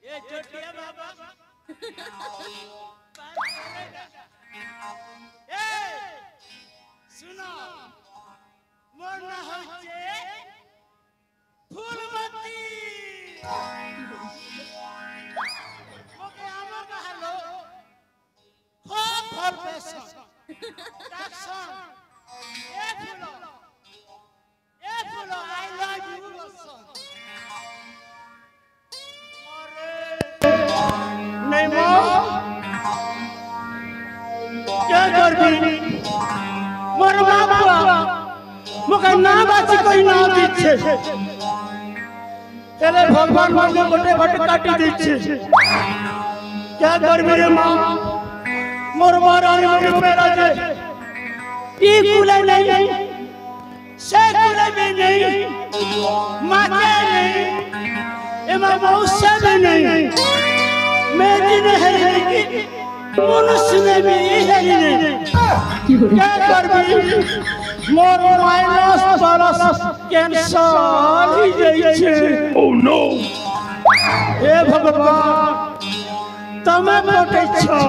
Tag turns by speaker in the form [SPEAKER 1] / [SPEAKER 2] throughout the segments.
[SPEAKER 1] ये चोटिया बाबा ए सुनो मोर ना होचे फूलमती ओके আমার কাহালো খুব ফল পেছন ডাকছন এ ফুল আই লাভ ইউ বসন नहीं मो क्या कर भी मोर बाबा मुझे ना बाची कोई ना दीछे तेरे भगवान मुझे बड़े बड़े काटी दीछे क्या कर भी रे माँ मोर मारानी मुझे मेरा जे ये कुले नहीं से कुले भी नहीं माचे नहीं इमाम मौसा भी नहीं मैं दिन है कि मनुष्य में भी है नहीं क्या कर भी मोर माइनस प्लस कैंसर ही जाइए ओह नो हे भगवान तमे पोटे छो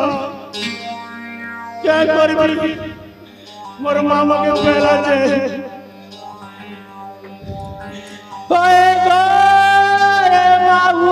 [SPEAKER 1] क्या कर भी मोर मामा के पहला जे ओए गोरे बाबू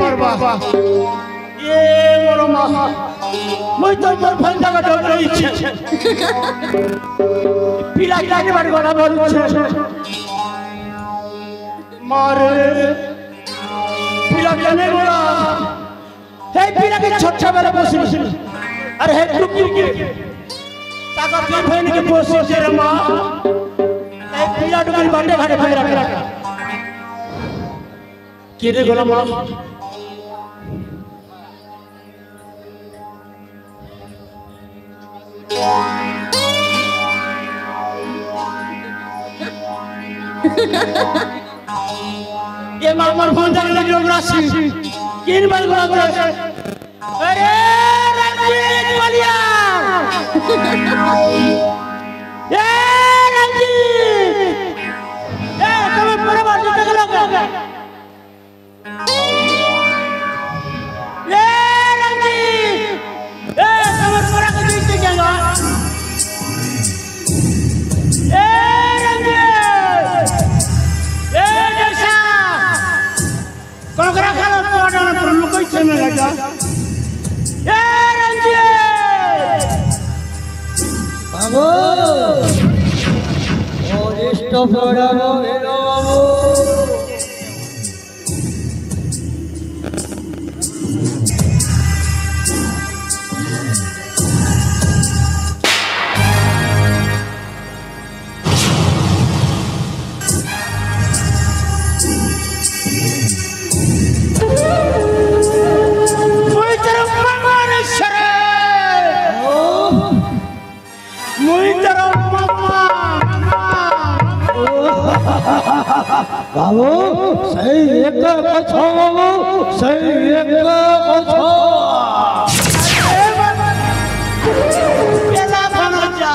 [SPEAKER 1] पर बाबा ये मोर माँ मुझे तो मोर फंदा का डर नहीं है पीला के बारे वाला बोल मारे पीला नहीं बोला हे पीला के छोटा वाला पोसी अरे हे टुकी के ताकत नहीं फैन के पोसी तेरे माँ हे पीला टुकी बांधे घाटे फेरा किरे गोला माँ ये मामर फोन जाने लगी राशि किन बार बोला अरे रंजीत बलिया ये रंजीत ए तुम्हें पूरा बात देख लोगे ये रंजीत ए तुम्हें पूरा कुछ देख जाएगा कोकरा खाला कोडा न पर लुकाई छे में लगा ए रंजीत बाबू और स्टॉप लड़ाओ हेलो बाबू बाबू सही एक कथा बाबू सही एक कथा पेला भनजा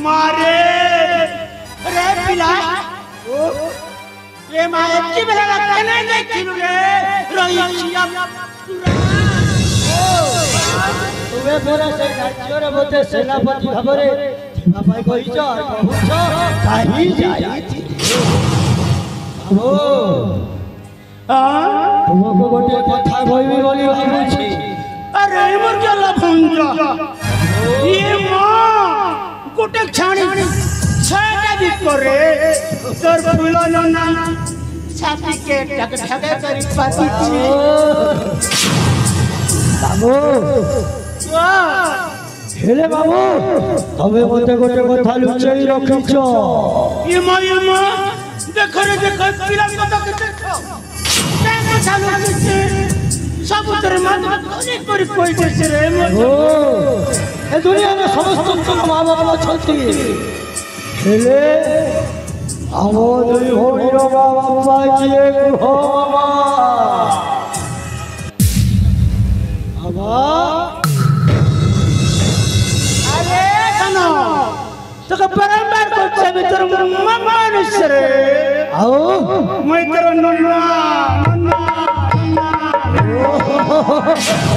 [SPEAKER 1] मारे रे पिला ये माए की बेला कने देखिलु रे रहिया तुवे मोरा से राज्यर मते सेनापति भाबरे थिबा पाई कहिछ कहूछ काहि जाई ओ तुमको गोटे कथा कहबी बोली भाबुछि अरे मोर केला भंजा ये मां गोटे छाणी छाटा भी करे तोर फुलो ना छाती के टक टक करी पाती छी बाबू हेले बाबू तबे मते गोटे कथा लुचई रखिछ ये मां देखो रे देखो पिला कथा देखो ते चालू करछे सब तोर मन कोनी करी कोई देछे रे ओ ए दुनिया में समस्त मां बाप छथि हेले आवो दुई होइर बाबा जिए हो बाबा अरे कनो तो का बराबर कोचे भीतर मनुष्य रे आओ मैं तेरा नन्ना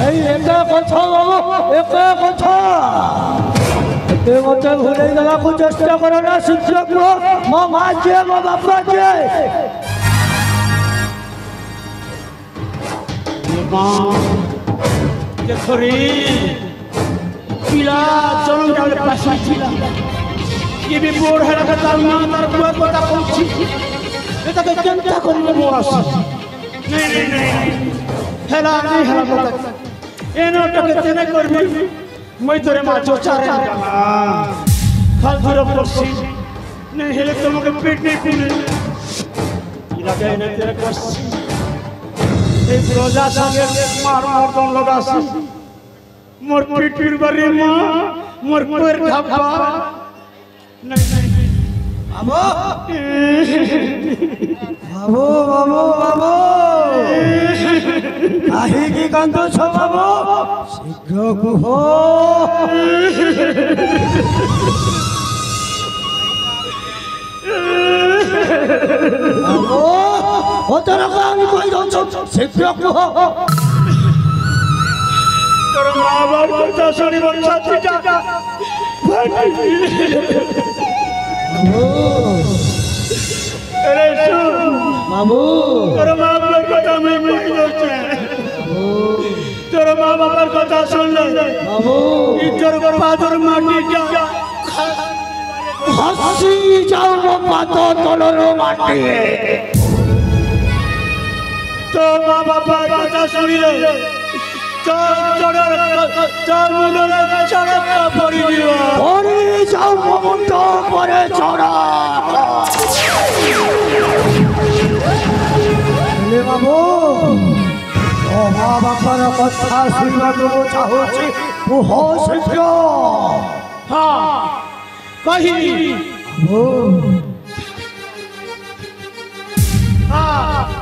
[SPEAKER 1] এই একা কথা বাবু একা কথা তে মতে ভুলে যাওয়ার চেষ্টা করো না শিক্ষক মা মা যে মা বাবা যে দেখো রে পিলা চরণ ডালে পাশে ছিল ये भी बोर है लगा तार मां तार बुआ को ता पहुंची এটা তো চিন্তা করিলে মোর আছে नहीं हेला नहीं हेला बोलता एनो टके तेने करबी मैं तोरे माचो चारे ना खाल धरे पड़सी नहीं हेले तुमके पेट नहीं पूरे इला गए ने तेरे कस ए रोजा संगे मार मार दोन लगासी मोर पेट पीर बरी मां मोर पैर ढाबा नहीं बाबू बाबू बाबू बाबू आही की कांदो छो बाबू शीघ्र कुह बाबू ओतरा कानी कोई दो शीघ्र कुह तोर मां बाप को सुनी बच्चा जा अरे बाबू तोर मां बाप कथा में बोलछे तोर मां बाप कथा सुन ले बाबू इधर पादर माटी जा हसी जाओ वो पातो तोलर माटी तो मां बाप कथा सुन ले बाबू माँ बापर कथा शुणा चाहूँ हाँ कही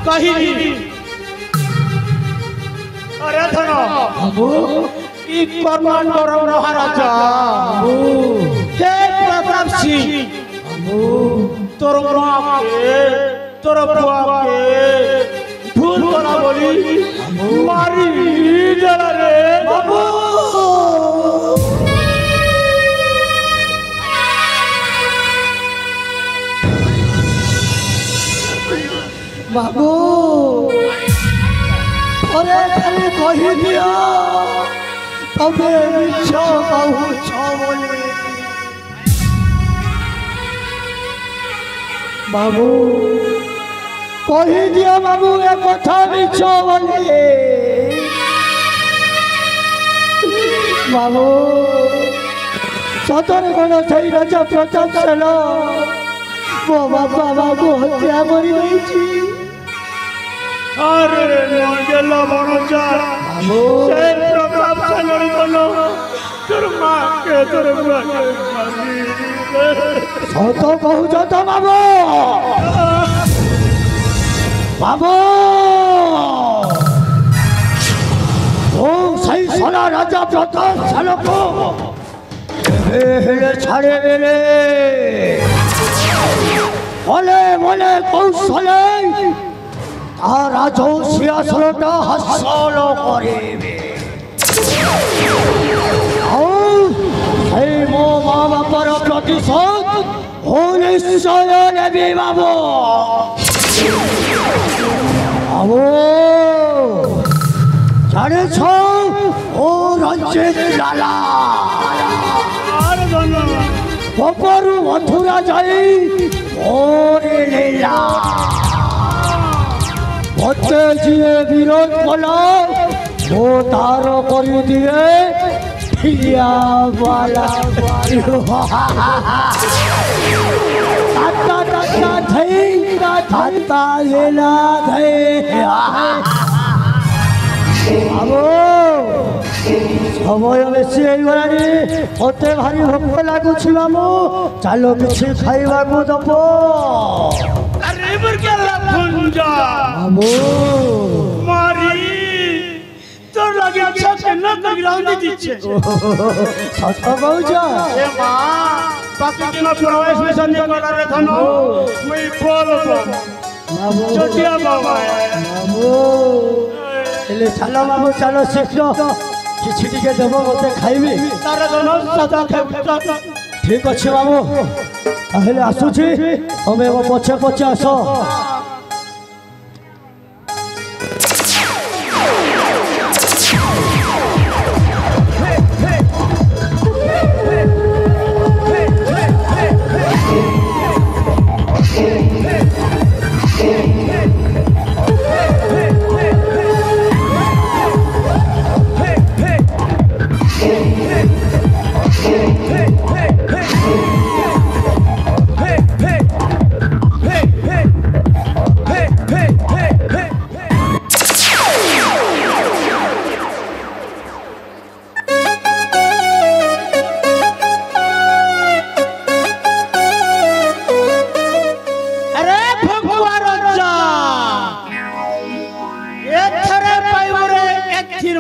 [SPEAKER 1] कही अरे धनो बाबू ई कमांडर महाराजा बाबू हे प्रताप सिंह बाबू तोर मां के तोर बुआ के भूल बना बोली मारी जला रे बाबू बाबू अरे खाली कही दिया तबे मिछ कहू छ बोले बाबू कही दिया बाबू ए कथा मिछ बोले बाबू सतर कोन सही राजा प्रताप सेन मो बाबा बाबू हत्या करी दैछि अरे मोजला बनचा से प्रताप संगणी बनो तो তোর মাকে তোর মাকে
[SPEAKER 2] সত কহুছ তো বাবু বাবু ও সেই সোনা রাজা প্রথম শালক হেলে ছাড়ে বেলে বলে বলে কৌশলে আর রাজ সিংহাসনটা হাসল করিবে সেই মো মা বাবার প্রতিশোধ ও নিশ্চয় নেবে বাবু বাবু জানেছ ও রঞ্জিত লালা কপরু মথুরা যাই ওরে লীলা ভট্টে যিয়ে বিরোধ কলা ও তার করে দিয়ে ফিরিয়া বালা তাতা তাতা ধৈ তাতা লীলা ধৈ বাবু সময় বেশি হইগলানি মতে ভারি ভোক লাগুছি মামু চালো কিছু খাইবাকু দব
[SPEAKER 1] আরে বরকেলা ভুঞ্জা
[SPEAKER 2] মামু
[SPEAKER 1] মারি তোর লাগে ছকে না কই রাউন্ড দিচ্ছে
[SPEAKER 2] সত কହୁছ
[SPEAKER 1] এ মা পাকি দিন প্রবেশ में संजय कला रे धनो মই বলবো
[SPEAKER 2] মামু
[SPEAKER 1] চটিয়া বাবা
[SPEAKER 2] মামু এলে চালো মামু চালো শীঘ্র কিছু টিকে দেব মতে খাইবি
[SPEAKER 1] তার ধনো সদা খাইতা
[SPEAKER 2] ঠিক আছে বাবু তাহলে আসুছি তবে পছে পছে আস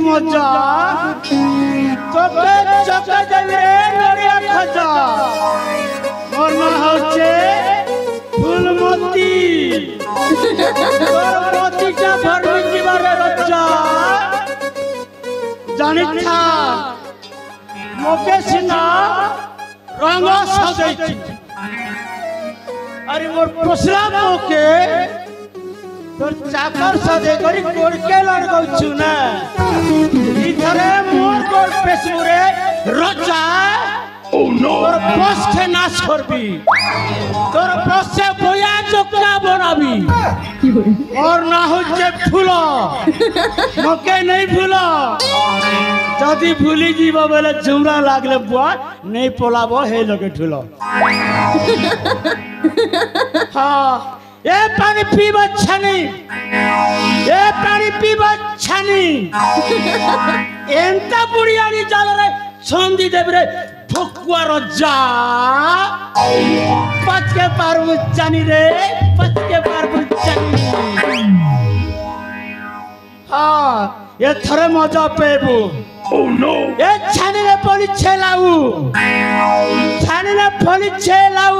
[SPEAKER 1] মজা তোকে চকে যাবে নড়িয়া খাজা মোর নাম হচ্ছে ফুলমতি তোর মতিটা ভরবি জীবনে রচা জানিছ মোকে সিনা রঙ সাজাইছি আরে মোর পোসলা মোকে তোর চাকর সাজে করি কোড়কে লড়গৌছু না ইথরে মোর কোর পেছুরে রচা ও নো তোর বসকে নাশ করবি তোর বসে বয়া চোকা বনাবি ওর না হচ্ছে ফুল মোকে নেই ফুল যদি ভুলি যাব বলে জুমরা লাগলে বুয়া নেই পলাব হে লগে ঠুল হ্যাঁ এ পানি পিবা ছানি এ পানি পিবা ছানি এন্তা বুড়িয়ানি জালরে সন্ধি দেবরে ভকুয়া রজা পাচকে পারবু জানি রে পাচকে পারবু জানি হ্যাঁ এথরে মজা পেবু ও নো এ ছানিরে পলি ছেলাউ ছানিরে পলি ছেলাউ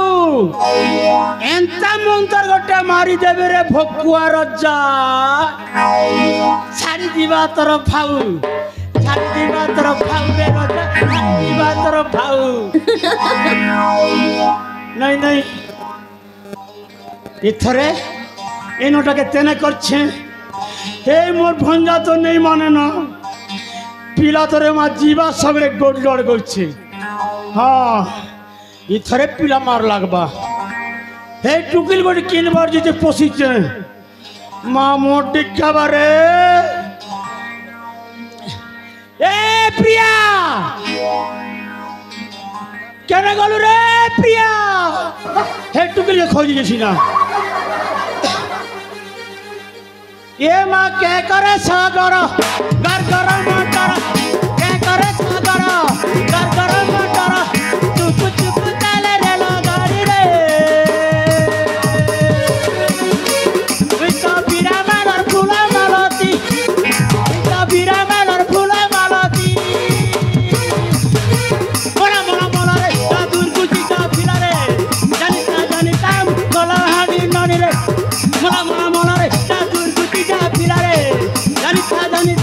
[SPEAKER 1] এন্তা মন্তর গোটে মারি দেবে রে ভকুয়া রজা ছাড়ি দিবা তোর ফাউ ছাড়ি দিবা তোর ফাউ রে রজা ছাড়ি দিবা তোর ফাউ নাই নাই এথরে এনোটাকে তেনে করছে হে মোর ভঞ্জা তো নেই মানে না পিলা তোরে মা जीवा सगळे गोडगड करছে हां इथरे पिला मार लागबा हे टुकिल गोड किनबार जेते पसिছে मा मोटी खाबारे ए प्रिया केने गलु रे प्रिया हे टुकिल के खोजी गेছি না ये माँ क्या करे सागर घर घर माँ कर क्या करे सागर घर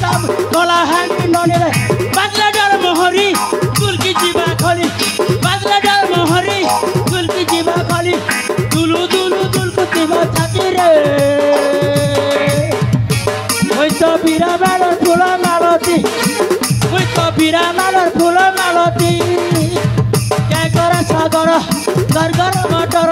[SPEAKER 1] দাম কলা হাঙ্গি ননে বাজলা ডাল মোহরি কুলকি জিবা খলি বাজলা ডাল মোহরি কুলকি জিবা খলি দুলু দুলু দুলকু জিবা থাকি রে ওই তো বীরা মালার ফুল মালতি ওই তো বীরা মালার ফুল মালতি কে করে সাগর গরগর মটর